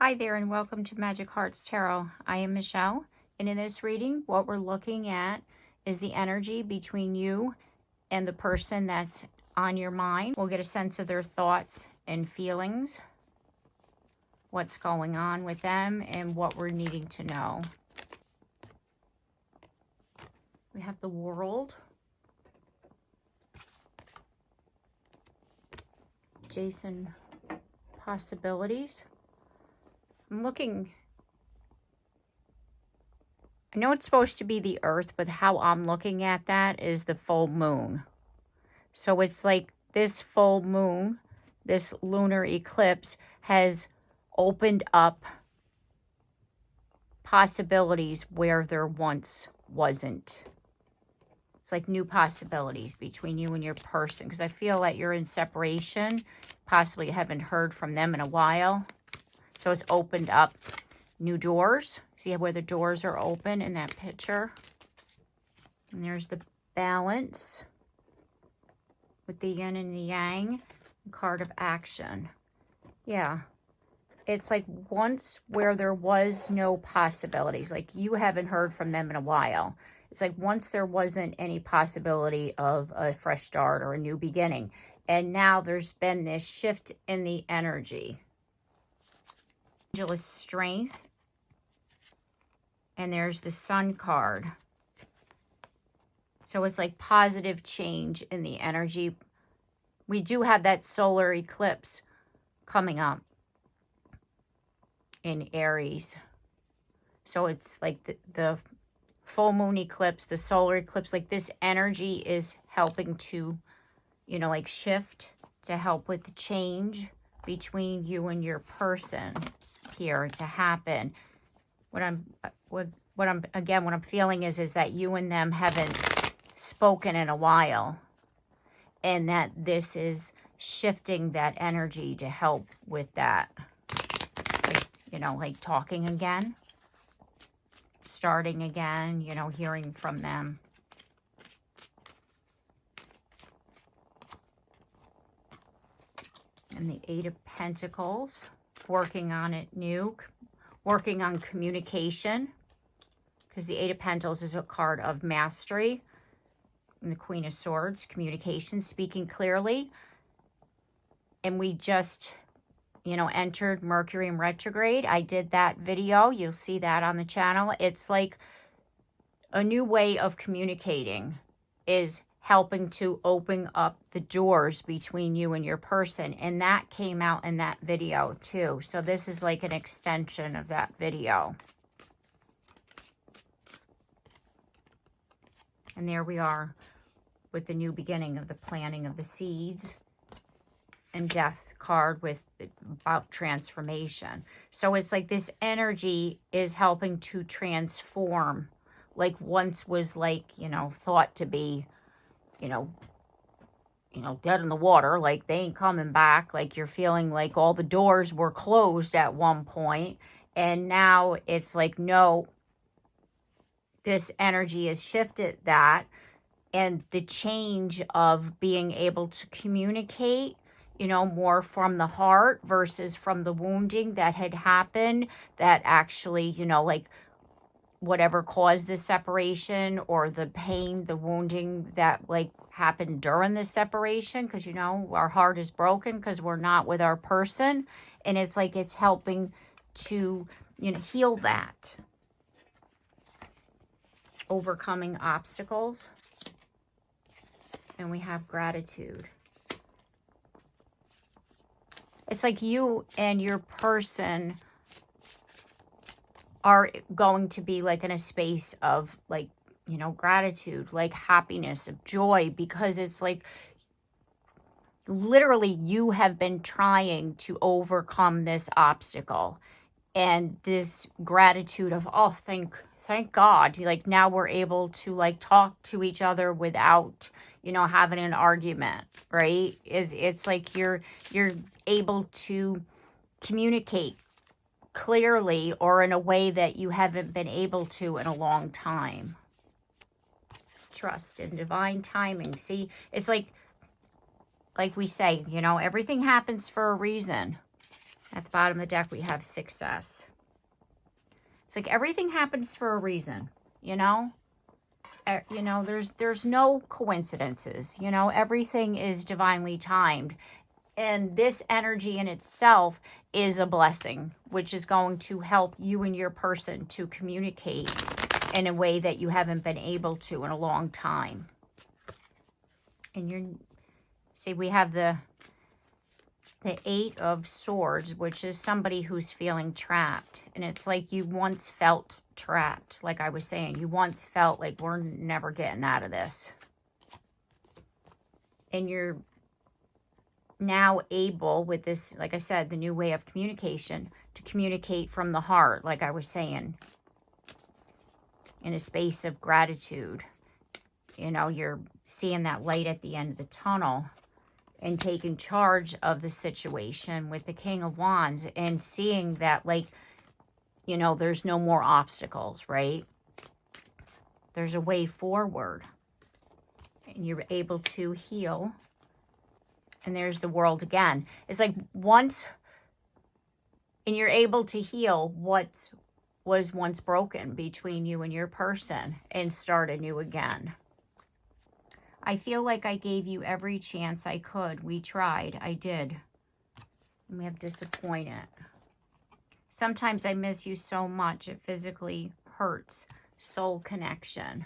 Hi there and welcome to Magic Hearts Tarot. I am Michelle, and in this reading what we're looking at is the energy between you and the person that's on your mind. We'll get a sense of their thoughts and feelings, what's going on with them, and what we're needing to know. We have the World, Jason, Possibilities. I'm looking, I know it's supposed to be the Earth, but how I'm looking at that is the full moon. So it's like this full moon, this lunar eclipse has opened up possibilities where there once wasn't. It's like new possibilities between you and your person, because I feel like you're in separation, possibly haven't heard from them in a while. So it's opened up new doors. See where the doors are open in that picture? And there's the Balance with the yin and the yang, card of action. Yeah. It's like once where there was no possibilities, like you haven't heard from them in a while. It's like once there wasn't any possibility of a fresh start or a new beginning. And now there's been this shift in the energy. Angel is Strength. And there's the Sun card. So it's like positive change in the energy. We do have that solar eclipse coming up in Aries. So it's like the full moon eclipse, the solar eclipse, like this energy is helping to, you know, like shift to help with the change between you and your person here to happen. What I'm feeling is that you and them haven't spoken in a while, and that this is shifting that energy to help with that. Like, you know, like talking again, starting again, you know, hearing from them. And the Eight of Pentacles, working on it new, working on communication, because the Eight of Pentacles is a card of mastery. And the Queen of Swords, communication, speaking clearly. And we just, you know, entered Mercury in retrograde. I did that video. You'll see that on the channel. It's like a new way of communicating is helping to open up the doors between you and your person. And that came out in that video too. So this is like an extension of that video. And there we are with the new beginning of the planting of the seeds. And Death card with about transformation. So it's like this energy is helping to transform. Like once was like, you know, thought to be, you know, dead in the water, like they ain't coming back, like you're feeling like all the doors were closed at one point, and now it's like, no, this energy has shifted that, and the change of being able to communicate, you know, more from the heart versus from the wounding that had happened, that actually, you know, like whatever caused the separation or the pain, the wounding that like happened during the separation, because, you know, our heart is broken because we're not with our person. And it's like it's helping to, you know, heal that. Overcoming obstacles. And we have gratitude. It's like you and your person are going to be like in a space of like, you know, gratitude, like happiness, of joy, because it's like literally you have been trying to overcome this obstacle, and this gratitude of, oh, thank God, like now we're able to like talk to each other without, you know, having an argument, right? It's like you're able to communicate clearly or in a way that you haven't been able to in a long time. Trust in divine timing. See, it's like we say, you know, everything happens for a reason. At the bottom of the deck, we have success. It's like everything happens for a reason, you know? You know, there's no coincidences, you know? Everything is divinely timed. And this energy in itself is a blessing, which is going to help you and your person to communicate in a way that you haven't been able to in a long time. And see, we have the Eight of Swords, which is somebody who's feeling trapped. And it's like you once felt trapped. Like I was saying, you once felt like we're never getting out of this. And you're now able, with this, like I said, the new way of communication, to communicate from the heart, like I was saying, in a space of gratitude. You know, you're seeing that light at the end of the tunnel and taking charge of the situation with the King of Wands and seeing that, like, you know, there's no more obstacles, right? There's a way forward. And you're able to heal. And there's the World again. It's like once, and you're able to heal what was once broken between you and your person and start anew again. I feel like I gave you every chance I could. We tried. I did. And we have disappointed. Sometimes I miss you so much it physically hurts. Soul connection.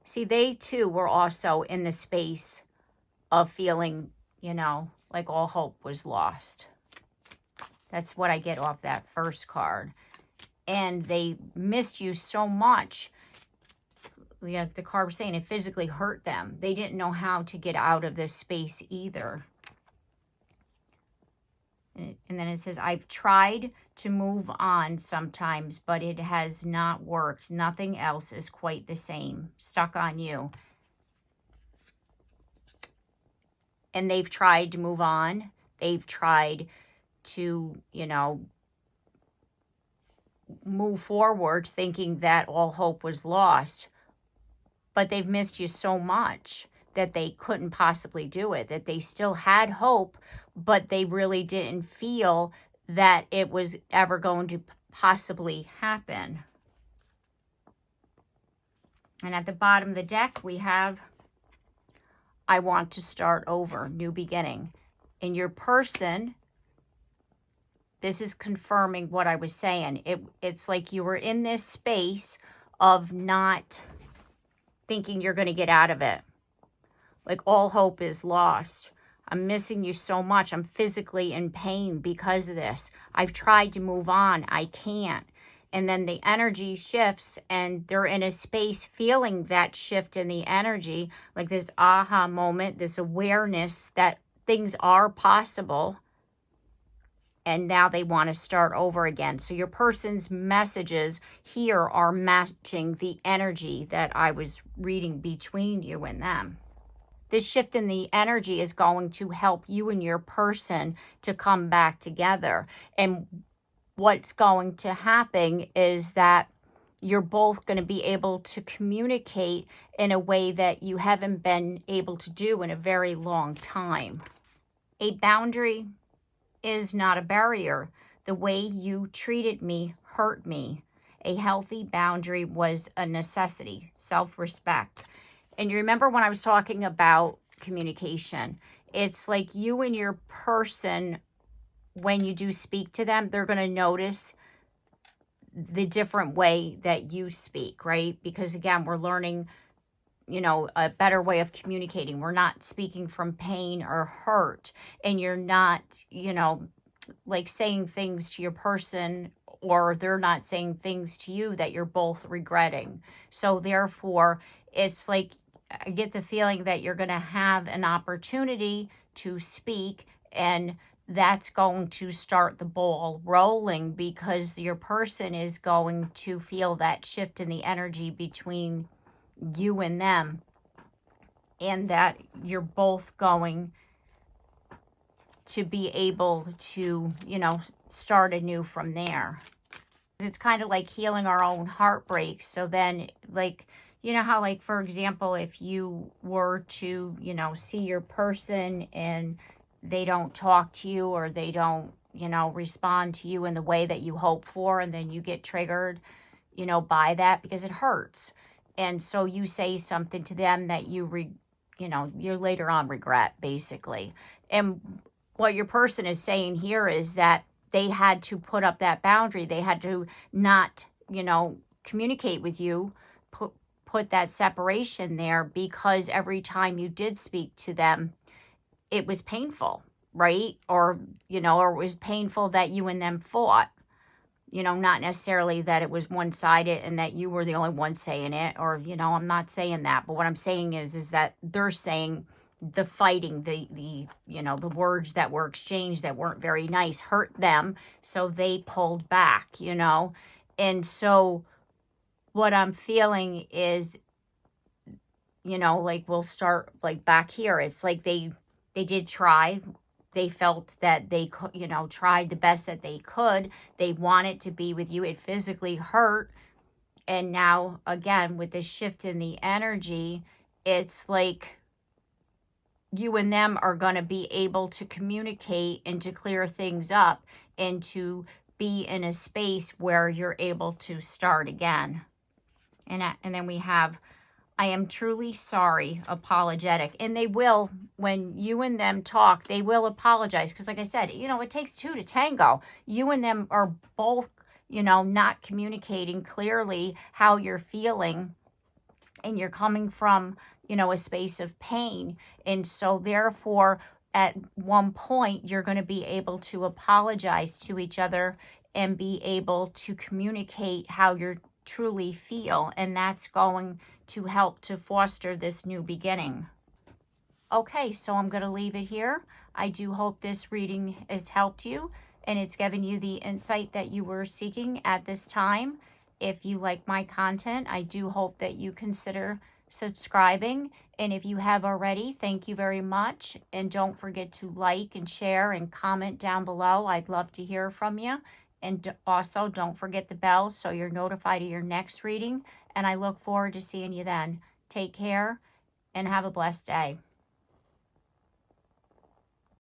See, they too were also in the space of feeling, you know, like all hope was lost. That's what I get off that first card. And they missed you so much. Yeah, the card was saying it physically hurt them. They didn't know how to get out of this space either. And then it says, I've tried to move on sometimes, but it has not worked. Nothing else is quite the same. Stuck on you. And they've tried to move on. They've tried to, you know, move forward thinking that all hope was lost. But they've missed you so much that they couldn't possibly do it, that they still had hope, but they really didn't feel that it was ever going to possibly happen. And at the bottom of the deck, we have, I want to start over, new beginning. In your person, this is confirming what I was saying. It's like you were in this space of not thinking you're going to get out of it. Like all hope is lost. I'm missing you so much. I'm physically in pain because of this. I've tried to move on. I can't. And then the energy shifts and they're in a space feeling that shift in the energy, like this aha moment, this awareness that things are possible. And now they want to start over again. So your person's messages here are matching the energy that I was reading between you and them. This shift in the energy is going to help you and your person to come back together. And what's going to happen is that you're both going to be able to communicate in a way that you haven't been able to do in a very long time. A boundary is not a barrier. The way you treated me hurt me. A healthy boundary was a necessity, self-respect. And you remember when I was talking about communication, it's like you and your person, when you do speak to them, they're going to notice the different way that you speak, right? Because again, we're learning, you know, a better way of communicating. We're not speaking from pain or hurt, and you're not, you know, like saying things to your person, or they're not saying things to you that you're both regretting. So therefore, it's like I get the feeling that you're going to have an opportunity to speak, and that's going to start the ball rolling because your person is going to feel that shift in the energy between you and them, and that you're both going to be able to, you know, start anew from there. It's kind of like healing our own heartbreaks. So then, like, you know how, like, for example, if you were to, you know, see your person and they don't talk to you, or they don't, you know, respond to you in the way that you hope for, and then you get triggered, you know, by that because it hurts. And so you say something to them that you you later on regret, basically. And what your person is saying here is that they had to put up that boundary. They had to not, you know, communicate with you, put that separation there, because every time you did speak to them, it was painful, right? Or, you know, or it was painful that you and them fought. You know, not necessarily that it was one-sided and that you were the only one saying it, or, you know, I'm not saying that. But what I'm saying is that they're saying the fighting, the you know, the words that were exchanged that weren't very nice hurt them. So they pulled back, you know. And so what I'm feeling is, you know, like we'll start like back here. It's like they did try. They felt that they could, you know, tried the best that they could. They wanted to be with you. It physically hurt. And now, again, with this shift in the energy, it's like you and them are going to be able to communicate and to clear things up and to be in a space where you're able to start again. And then we have, I am truly sorry, apologetic. And they will, when you and them talk, they will apologize. Because like I said, you know, it takes two to tango. You and them are both, you know, not communicating clearly how you're feeling. And you're coming from, you know, a space of pain. And so therefore, at one point, you're going to be able to apologize to each other and be able to communicate how you're truly feel, and that's going to help to foster this new beginning. Okay, so I'm going to leave it here. I do hope this reading has helped you and it's given you the insight that you were seeking at this time. If you like my content, I do hope that you consider subscribing, and if you have already, thank you very much. And don't forget to like and share and comment down below. I'd love to hear from you. And also, don't forget the bell so you're notified of your next reading. And I look forward to seeing you then. Take care and have a blessed day.